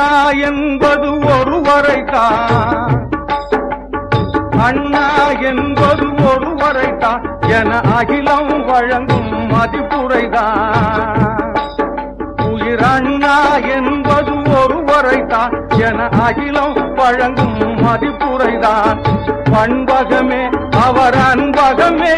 அண்ணா என்பது ஒருவரைத்தான், அண்ணா என்பது ஒருவரைத்தான் என அகிலம் வழங்கும் மதிப்புரைதான். உயிர் அண்ணா என்பது ஒருவரைத்தான் என அகிலம் வழங்கும் மதிப்புரைதான். பண்பகமே அவர் அன்பகமே,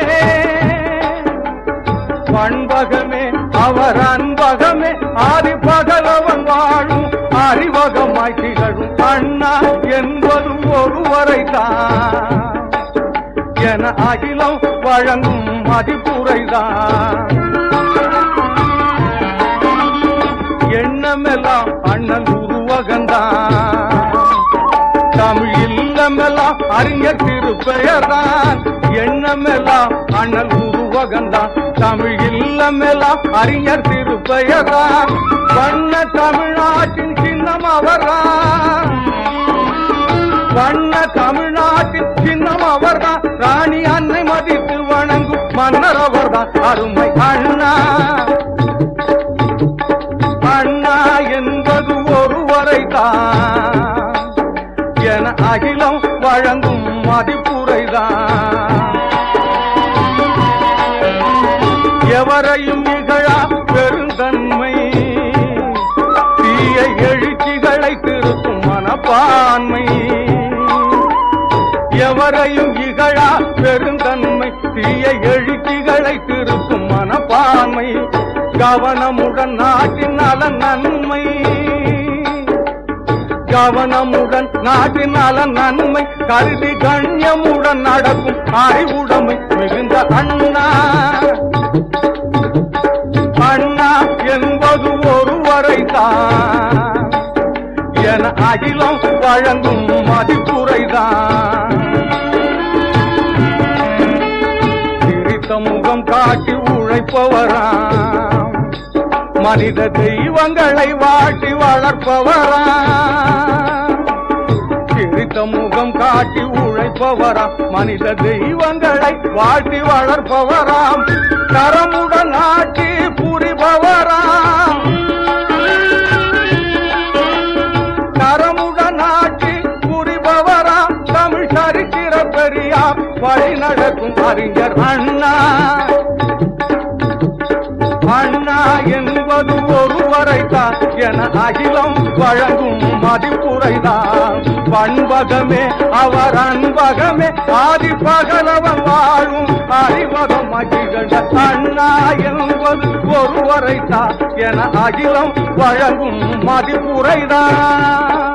பண்பகமே அவர் அன்பகமே, ஆதி பகலவன் வாழும் அறிவகமாய் திகழும் அண்ணா என்பது ஒருவரைதான் என அகிலம் வழங்கும் மதிப்புரைதான். எண்ணமெல்லாம் அண்ணன் உருவகந்தான், தமிழ் இல்லமெல்லாம் அறிஞர் திருப்பெயர்தான். எண்ணமெல்லாம் அண்ணன் உருவகந்தான், தமிழ் இல்லமெல்லாம் அறிஞர் திருப்பெயர்தான். வண்ண தமிழ்நாட்டின் சின்னம் அவர்தான், வண்ண தமிழ்நாட்டின் சின்னம் அவர்தான். ராணி அன்னை மதித்து வணங்கும் மன்னர் அவர்தான். அருமை அண்ணா, அண்ணா என்பது ஒருவரைதான் என அகிலம் வழங்கும் மதிப்புரைதான். எவரையும் நிகழா பெருந்தன்மை, தீய எழுச்சிகளை திருத்தும் மனப்பான்மை. எவரையும் இகழா பெருந்தன்மை, தீய எழுச்சிகளை திருத்தும் மனப்பான்மை. கவனமுடன் நாட்டின் நலன் நன்மை, கவனமுடன் நாட்டின் நலன் நன்மை கருதி கண்ணியமுடன் நடக்கும் அறிவுடைமை மிகுந்த அண்ணா. அண்ணா என்பது ஒருவரைதான் என அகிலம் வழங்கும் மதிப்புரைதான். சிரித்த முகம் காட்டி உழைப்பவராம், மனித தெய்வங்களை வாட்டி வளர்ப்பவராம். சிரித்த முகம் காட்டி உழைப்பவராம், மனித தெய்வங்களை வாட்டி வளர்ப்பவராம். கரமுடன் ஆட்சி புரிபவராம், கரமுடன் ஆட்சி புரிபவராம். தமிழ் சரித்திர பெரியார் வழி நடக்கும் அறிஞர் அண்ணா. அண்ணா என்பது ஒருவரைதான் என அகிலம் வழங்கும் மதிப்புரைதான். பண்பகமே அவர் அன்பகமே, ஆதி பகலவன் வாழும் அறிவகமகிழ்ந்த அண்ணா என்பது ஒருவரைதான் என அகிலம் வழங்கும் மதிப்புரைதான்.